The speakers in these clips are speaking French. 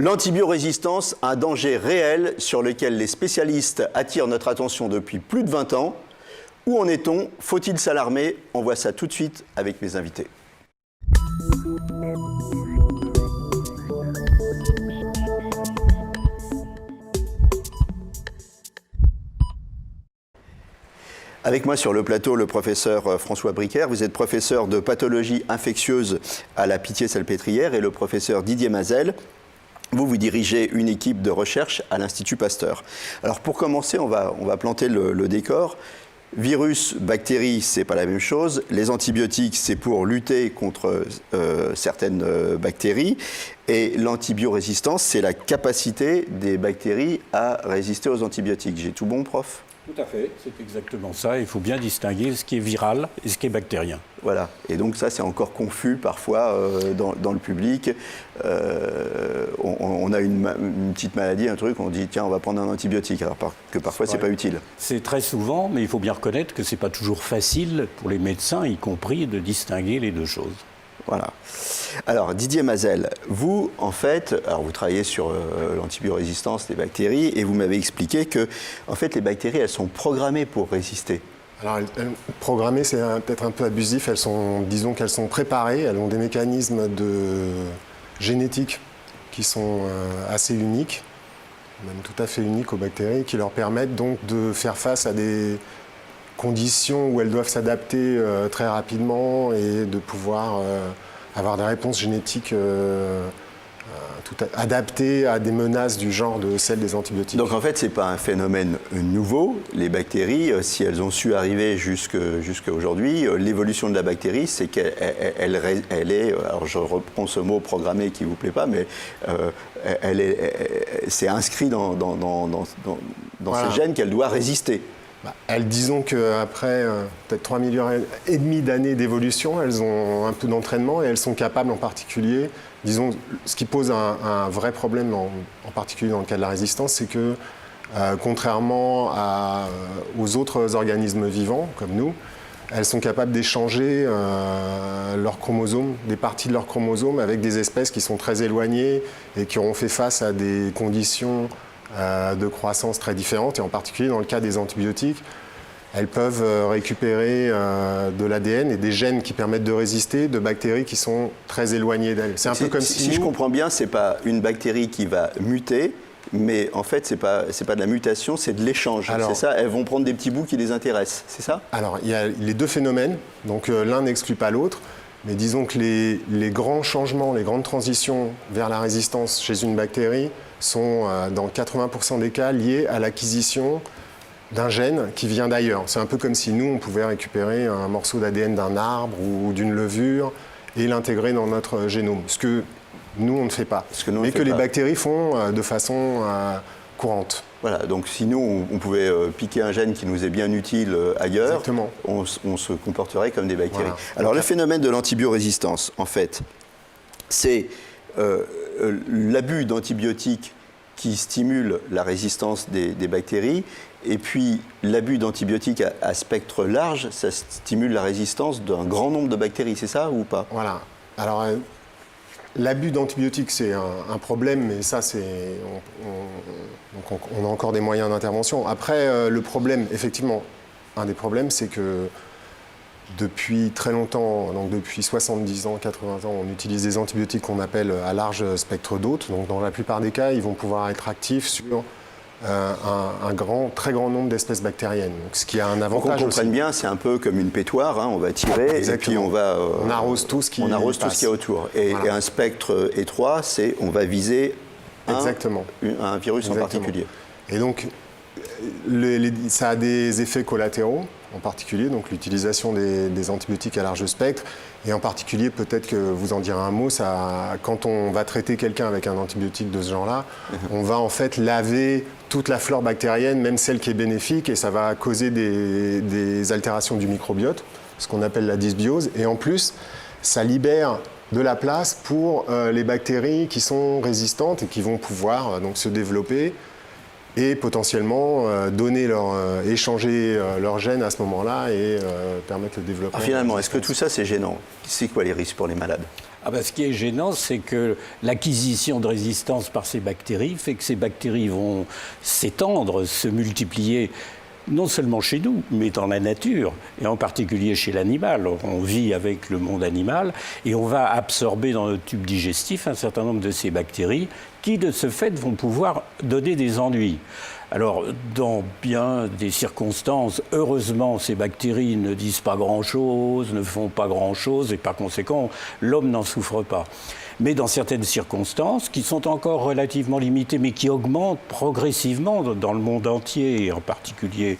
L'antibiorésistance, un danger réel sur lequel les spécialistes attirent notre attention depuis plus de 20 ans. Où en est-on? Faut-il s'alarmer? On voit ça tout de suite avec mes invités. Avec moi sur le plateau, le professeur François Bricaire. Vous êtes professeur de pathologie infectieuse à la Pitié-Salpêtrière et le professeur Didier Mazel. Vous dirigez une équipe de recherche à l'Institut Pasteur. Alors pour commencer, on va planter le décor. Virus, bactéries, c'est pas la même chose. Les antibiotiques, c'est pour lutter contre certaines bactéries. Et l'antibiorésistance, c'est la capacité des bactéries à résister aux antibiotiques. J'ai tout bon, prof ? Tout à fait, c'est exactement ça. Il faut bien distinguer ce qui est viral et ce qui est bactérien. Voilà, et donc ça c'est encore confus parfois dans le public. On a une petite maladie, un truc, on dit tiens on va prendre un antibiotique, alors que parfois c'est pas utile. C'est très souvent, mais il faut bien reconnaître que c'est pas toujours facile pour les médecins, y compris, de distinguer les deux choses. Voilà. Alors Didier Mazel, vous en fait, alors vous travaillez sur l'antibiorésistance des bactéries et vous m'avez expliqué que en fait les bactéries elles sont programmées pour résister. Alors, programmées, c'est peut-être un peu abusif. Disons qu'elles sont préparées. Elles ont des mécanismes génétiques qui sont assez uniques, même tout à fait uniques aux bactéries, qui leur permettent donc de faire face à des conditions où elles doivent s'adapter très rapidement et de pouvoir avoir des réponses génétiques adaptées à des menaces du genre de celles des antibiotiques. Donc en fait, ce n'est pas un phénomène nouveau. Les bactéries, si elles ont su arriver jusqu'à aujourd'hui, l'évolution de la bactérie, c'est qu'elle est, alors je reprends ce mot programmé qui ne vous plaît pas, mais c'est inscrit dans voilà. Ces gènes qu'elle doit résister. Disons qu'après peut-être 3,5 millions d'années d'évolution, elles ont un peu d'entraînement et elles sont capables en particulier, disons, ce qui pose un vrai problème en particulier dans le cas de la résistance, c'est que contrairement aux autres organismes vivants comme nous, elles sont capables d'échanger leurs chromosomes, des parties de leurs chromosomes avec des espèces qui sont très éloignées et qui auront fait face à des conditions de croissance très différentes, et en particulier dans le cas des antibiotiques, elles peuvent récupérer de l'ADN et des gènes qui permettent de résister de bactéries qui sont très éloignées d'elles. C'est un peu comme si je comprends bien, c'est pas une bactérie qui va muter, mais en fait c'est pas de la mutation, c'est de l'échange. C'est ça, elles vont prendre des petits bouts qui les intéressent, c'est ça? Alors il y a les deux phénomènes, donc l'un n'exclut pas l'autre. Mais disons que les grands changements, les grandes transitions vers la résistance chez une bactérie sont dans 80% des cas liés à l'acquisition d'un gène qui vient d'ailleurs. C'est un peu comme si nous, on pouvait récupérer un morceau d'ADN d'un arbre ou d'une levure et l'intégrer dans notre génome. Ce que nous, on ne fait pas. Mais que les bactéries font de façon courante. Voilà, donc si nous, on pouvait piquer un gène qui nous est bien utile ailleurs, on se comporterait comme des bactéries. Voilà. Alors, le phénomène de l'antibiorésistance, en fait, c'est l'abus d'antibiotiques qui stimule la résistance des bactéries, et puis l'abus d'antibiotiques à spectre large, ça stimule la résistance d'un grand nombre de bactéries, c'est ça ou pas? Voilà. Alors, l'abus d'antibiotiques, c'est un problème, mais ça, on a encore des moyens d'intervention. Après, le problème, effectivement, un des problèmes, c'est que depuis très longtemps, donc depuis 70 ans, 80 ans, on utilise des antibiotiques qu'on appelle à large spectre d'hôtes. Donc, dans la plupart des cas, ils vont pouvoir être actifs sur très grand nombre d'espèces bactériennes. Donc, ce qui a un avantage. Pour qu'on comprenne bien, c'est un peu comme une pétoire, hein, on va tirer. Exactement. Et puis on arrose tout ce qui est autour. Et un spectre étroit, c'est on va viser un virus en particulier. Et donc, ça a des effets collatéraux, en particulier, donc l'utilisation des antibiotiques à large spectre. Et en particulier, peut-être que vous en direz un mot, quand on va traiter quelqu'un avec un antibiotique de ce genre-là, on va en fait laver toute la flore bactérienne, même celle qui est bénéfique, et ça va causer des altérations du microbiote, ce qu'on appelle la dysbiose. Et en plus, ça libère de la place pour les bactéries qui sont résistantes et qui vont pouvoir donc se développer et potentiellement échanger leurs gènes à ce moment-là et permettre le développement. Alors finalement, est-ce que tout ça c'est gênant? C'est quoi les risques pour les malades? Ce qui est gênant, c'est que l'acquisition de résistance par ces bactéries fait que ces bactéries vont s'étendre, se multiplier, non seulement chez nous, mais dans la nature, et en particulier chez l'animal. On vit avec le monde animal, et on va absorber dans notre tube digestif un certain nombre de ces bactéries qui, de ce fait, vont pouvoir donner des ennuis. Alors, dans bien des circonstances, heureusement, ces bactéries ne disent pas grand-chose, ne font pas grand-chose, et par conséquent, l'homme n'en souffre pas. Mais dans certaines circonstances, qui sont encore relativement limitées, mais qui augmentent progressivement dans le monde entier, et en particulier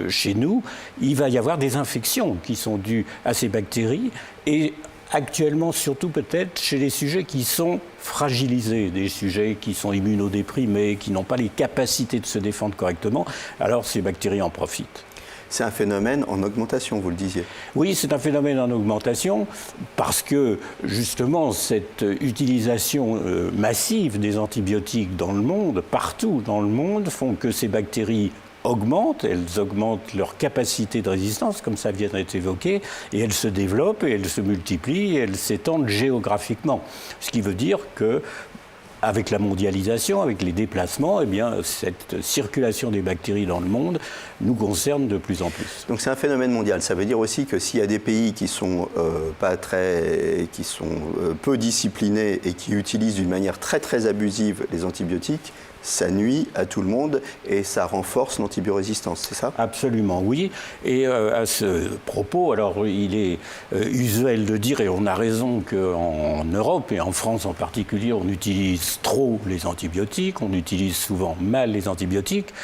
chez nous, il va y avoir des infections qui sont dues à ces bactéries, et actuellement, surtout peut-être chez les sujets qui sont fragilisés, des sujets qui sont immunodéprimés, qui n'ont pas les capacités de se défendre correctement, alors ces bactéries en profitent. C'est un phénomène en augmentation, vous le disiez. Oui, c'est un phénomène en augmentation parce que, justement, cette utilisation massive des antibiotiques dans le monde, partout dans le monde, font que ces bactéries augmentent, elles augmentent leur capacité de résistance, comme ça vient d'être évoqué, et elles se développent, et elles se multiplient, et elles s'étendent géographiquement. Ce qui veut dire que, avec la mondialisation, avec les déplacements, eh bien, cette circulation des bactéries dans le monde nous concerne de plus en plus. Donc c'est un phénomène mondial. Ça veut dire aussi que s'il y a des pays qui sont peu disciplinés et qui utilisent d'une manière très très abusive les antibiotiques, ça nuit à tout le monde et ça renforce l'antibiorésistance, c'est ça ? Absolument, oui. Et à ce propos, alors il est usuel de dire, et on a raison, qu'en Europe et en France en particulier, on utilise trop les antibiotiques, on utilise souvent mal les antibiotiques,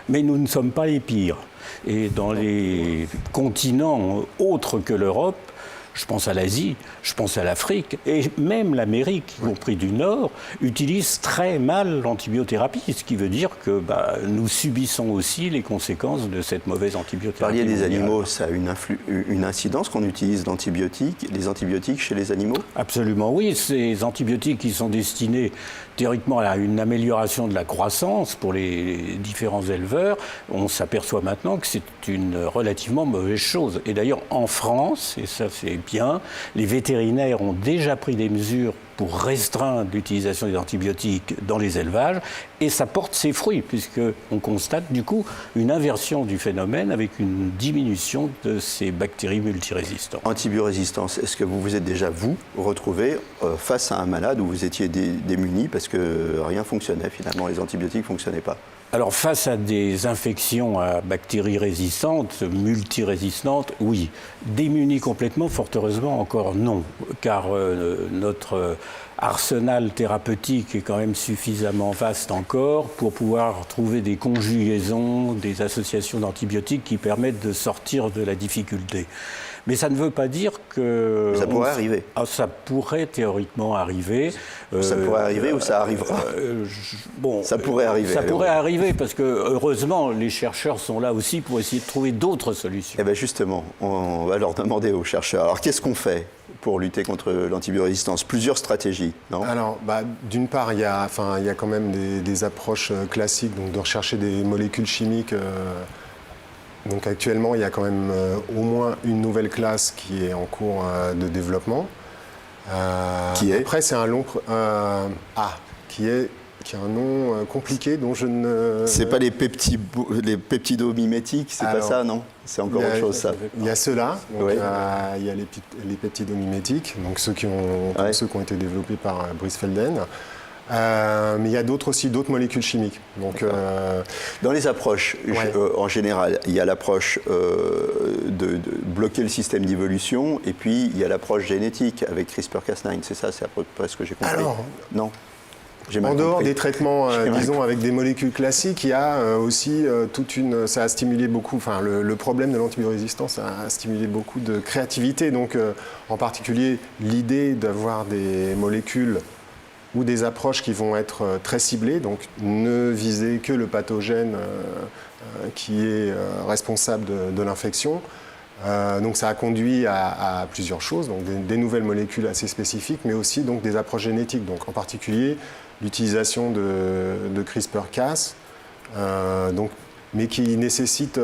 mais nous ne sommes pas les pires. Et dans les continents autres que l'Europe, je pense à l'Asie, je pense à l'Afrique, et même l'Amérique, y compris du Nord, utilise très mal l'antibiothérapie, ce qui veut dire que nous subissons aussi les conséquences de cette mauvaise antibiothérapie. Vous parliez des animaux, ça a une incidence qu'on utilise les antibiotiques chez les animaux ? Absolument, oui. Ces antibiotiques qui sont destinés théoriquement à une amélioration de la croissance pour les différents éleveurs, on s'aperçoit maintenant que c'est une relativement mauvaise chose. Et d'ailleurs, en France, et ça c'est bien, les vétérinaires ont déjà pris des mesures pour restreindre l'utilisation des antibiotiques dans les élevages, et ça porte ses fruits, puisqu'on constate du coup une inversion du phénomène avec une diminution de ces bactéries multirésistantes. Antibiorésistance, est-ce que vous vous êtes déjà, vous, retrouvé face à un malade où vous étiez démuni parce que rien ne fonctionnait finalement, les antibiotiques ne fonctionnaient pas ? Alors, face à des infections à bactéries résistantes, multirésistantes, oui. Démunies complètement, fort heureusement, encore non. Car notre arsenal thérapeutique est quand même suffisamment vaste encore pour pouvoir trouver des conjugaisons, des associations d'antibiotiques qui permettent de sortir de la difficulté. Mais ça ne veut pas dire que... Ça pourrait arriver. Ça pourrait théoriquement arriver. Ça pourrait arriver ou ça arrivera ? Ça pourrait arriver. Ça pourrait arriver parce que, heureusement, les chercheurs sont là aussi pour essayer de trouver d'autres solutions. Eh bien justement, on va leur demander aux chercheurs. Alors qu'est-ce qu'on fait pour lutter contre l'antibiorésistance ? Plusieurs stratégies, non ? Alors, d'une part, il y a quand même des approches classiques, donc de rechercher des molécules chimiques. Donc actuellement, il y a quand même au moins une nouvelle classe qui est en cours de développement. Qui est ? Après, c'est un long... qui a un nom compliqué dont je ne... C'est pas les peptidomimétiques, c'est pas ça, non ? C'est encore autre chose, ça. Il y a ceux-là, donc, oui. Il y a les peptidomimétiques, donc ceux qui ont été développés par Brice Felden. Mais il y a d'autres molécules chimiques. Donc, dans les approches, en général, il y a l'approche de bloquer le système d'évolution, et puis il y a l'approche génétique avec CRISPR-Cas9. C'est ça, c'est à peu près ce que j'ai compris. Alors, non. En dehors des traitements, disons, avec des molécules classiques, il y a aussi ça a stimulé beaucoup, le problème de l'antibiorésistance a stimulé beaucoup de créativité. Donc, en particulier, l'idée d'avoir des molécules ou des approches qui vont être très ciblées, donc ne viser que le pathogène qui est responsable de l'infection. Donc ça a conduit à plusieurs choses, donc des nouvelles molécules assez spécifiques, mais aussi donc, des approches génétiques, donc en particulier l'utilisation de CRISPR-Cas, mais qui nécessite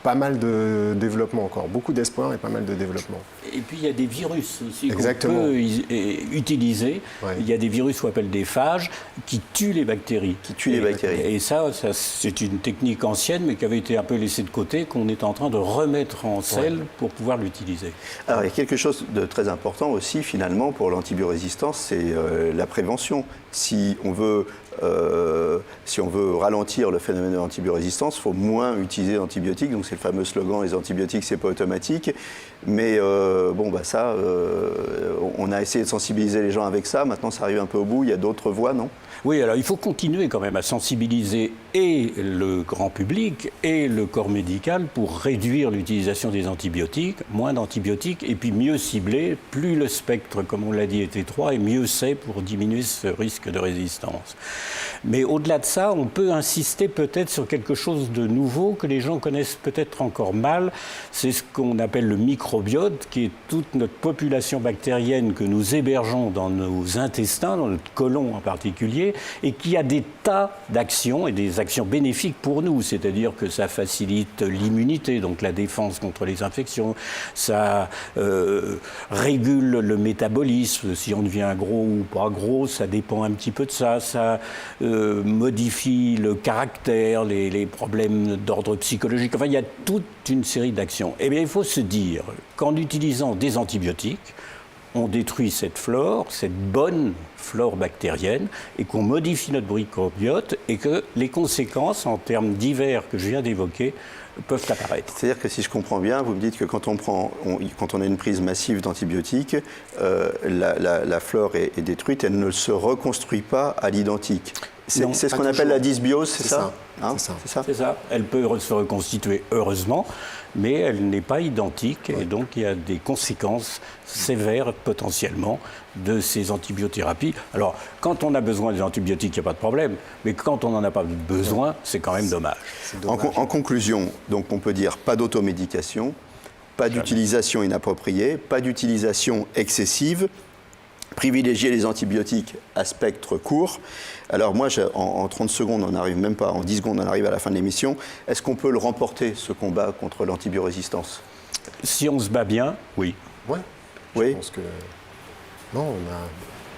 pas mal de développement encore, beaucoup d'espoir et pas mal de développement. Et puis il y a des virus aussi qu'on Exactement. peut utiliser. Ouais. Il y a des virus qu'on appelle des phages qui tuent les bactéries. Qui tuent les bactéries. Et ça c'est une technique ancienne mais qui avait été un peu laissée de côté, qu'on est en train de remettre en selle pour pouvoir l'utiliser. Alors il y a quelque chose de très important aussi finalement pour l'antibiorésistance, c'est la prévention. Si on veut ralentir le phénomène de l'antibiorésistance, il faut moins utiliser d'antibiotiques. Donc c'est le fameux slogan, les antibiotiques, c'est pas automatique. Mais on a essayé de sensibiliser les gens avec ça. Maintenant, ça arrive un peu au bout. Il y a d'autres voies, non ? Oui, alors il faut continuer quand même à sensibiliser et le grand public et le corps médical pour réduire l'utilisation des antibiotiques, moins d'antibiotiques et puis mieux cibler. Plus le spectre, comme on l'a dit, est étroit et mieux c'est pour diminuer ce risque de résistance. Mais au-delà de ça, on peut insister peut-être sur quelque chose de nouveau que les gens connaissent peut-être encore mal. C'est ce qu'on appelle le microbiote, qui est toute notre population bactérienne que nous hébergeons dans nos intestins, dans notre côlon en particulier, et qui a des tas d'actions et des actions bénéfiques pour nous. C'est-à-dire que ça facilite l'immunité, donc la défense contre les infections, ça régule le métabolisme, si on devient gros ou pas gros, ça dépend un petit peu de ça, ça modifie le caractère, les problèmes d'ordre psychologique, enfin il y a toute une série d'actions. Eh bien il faut se dire qu'en utilisant des antibiotiques, on détruit cette flore, cette bonne flore bactérienne, et qu'on modifie notre microbiote, et que les conséquences en termes divers que je viens d'évoquer peuvent apparaître. C'est-à-dire que si je comprends bien, vous me dites que quand on a une prise massive d'antibiotiques, la flore est détruite, elle ne se reconstruit pas à l'identique. C'est ce qu'on appelle la dysbiose, c'est ça, hein? C'est ça. Elle peut se reconstituer heureusement, mais elle n'est pas identique et donc il y a des conséquences sévères potentiellement de ces antibiothérapies. Alors, quand on a besoin des antibiotiques, il n'y a pas de problème, mais quand on n'en a pas besoin, c'est quand même dommage. En conclusion, donc on peut dire pas d'automédication, pas d'utilisation inappropriée, pas d'utilisation excessive, privilégier les antibiotiques à spectre court. Alors moi, en 30 secondes, on n'arrive même pas, en 10 secondes, on arrive à la fin de l'émission. Est-ce qu'on peut le remporter, ce combat contre l'antibiorésistance ? Si on se bat bien, oui. Ouais. Oui. Je pense que non, on a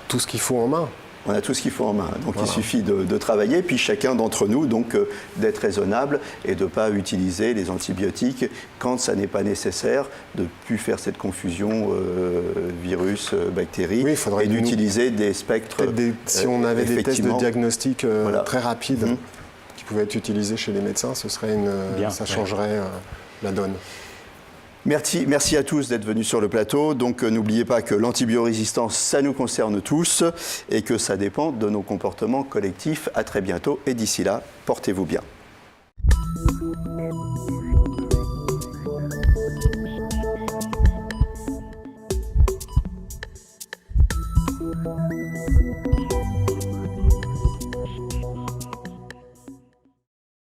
tout ce qu'il faut en main. On a tout ce qu'il faut en main, donc voilà. Il suffit de travailler, puis chacun d'entre nous donc d'être raisonnable et de ne pas utiliser les antibiotiques quand ça n'est pas nécessaire, de ne plus faire cette confusion virus, bactéries, Oui, et d'utiliser des spectres. Si on avait des tests de diagnostic très rapides qui pouvaient être utilisés chez les médecins, ce serait ça changerait la donne. Merci à tous d'être venus sur le plateau. Donc n'oubliez pas que l'antibiorésistance, ça nous concerne tous et que ça dépend de nos comportements collectifs. À très bientôt et d'ici là, portez-vous bien.